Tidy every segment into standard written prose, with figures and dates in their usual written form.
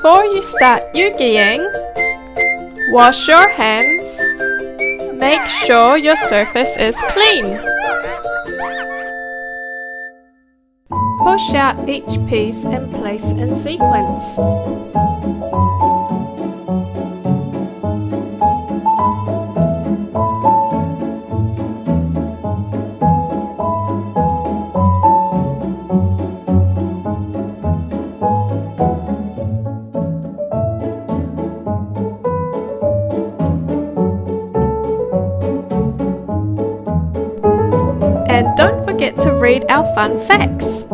Before you start Eugying, wash your hands. Make sure your surface is clean. Push out each piece and place in sequence. And don't forget to read our fun facts.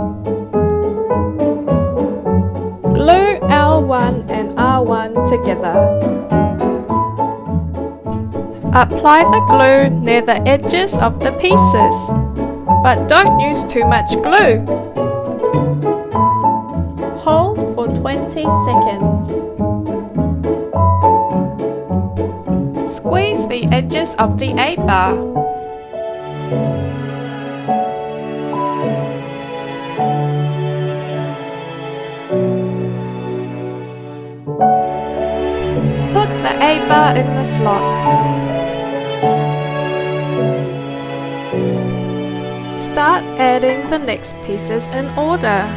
Glue L1 and R1 together. Apply the glue near the edges of the pieces, but don't use too much glue. Hold for 20 seconds. Squeeze the edges of the A-bar. Put the A-bar in the slot. Start adding the next pieces in order.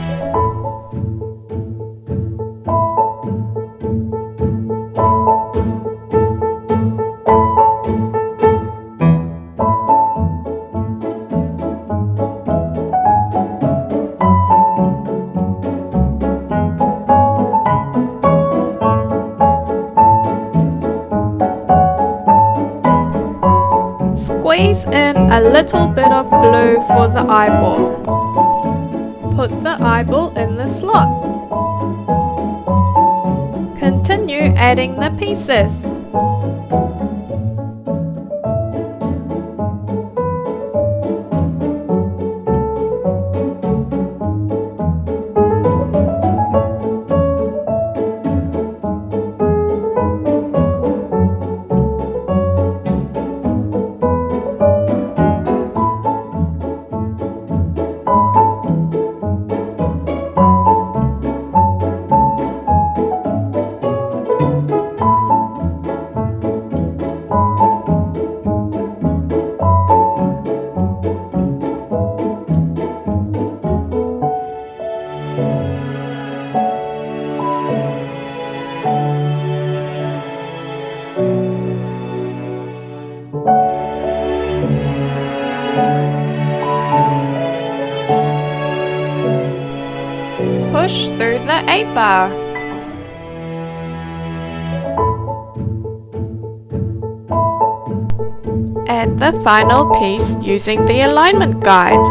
Squeeze in a little bit of glue for the eyeball. Put the eyeball in the slot. Continue adding the pieces. Push through the A-bar. Add the final piece using the alignment guide.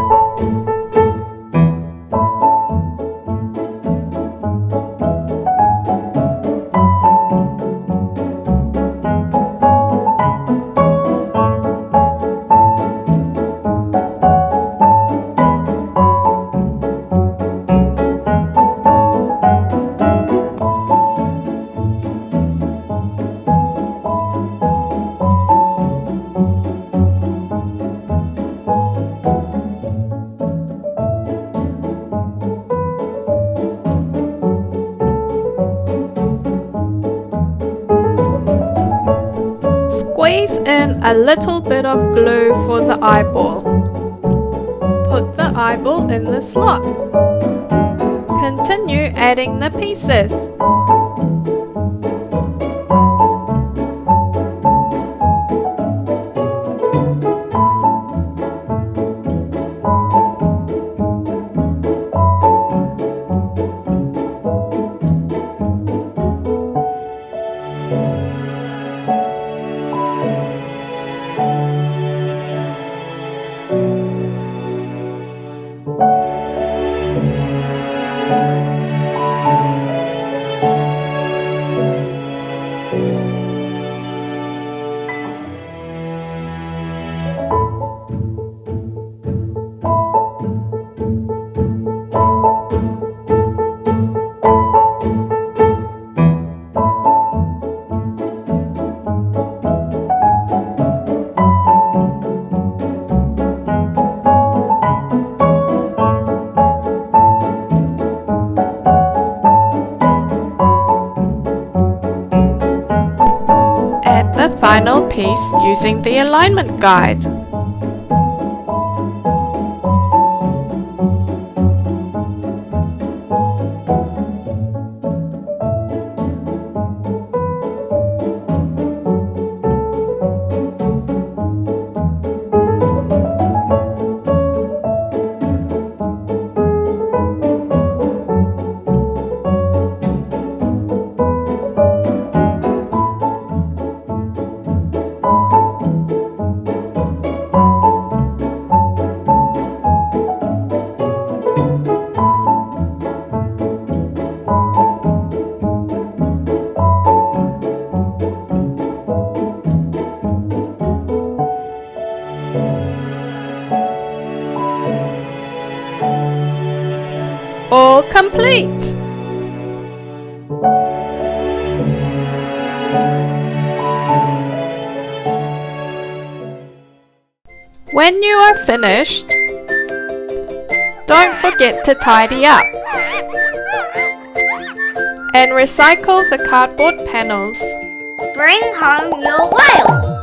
Squeeze in a little bit of glue for the eyeball. Put the eyeball in the slot. Continue adding the pieces. final piece using the alignment guide. All complete! When you are finished, don't forget to tidy up and recycle the cardboard panels. Bring home your whale.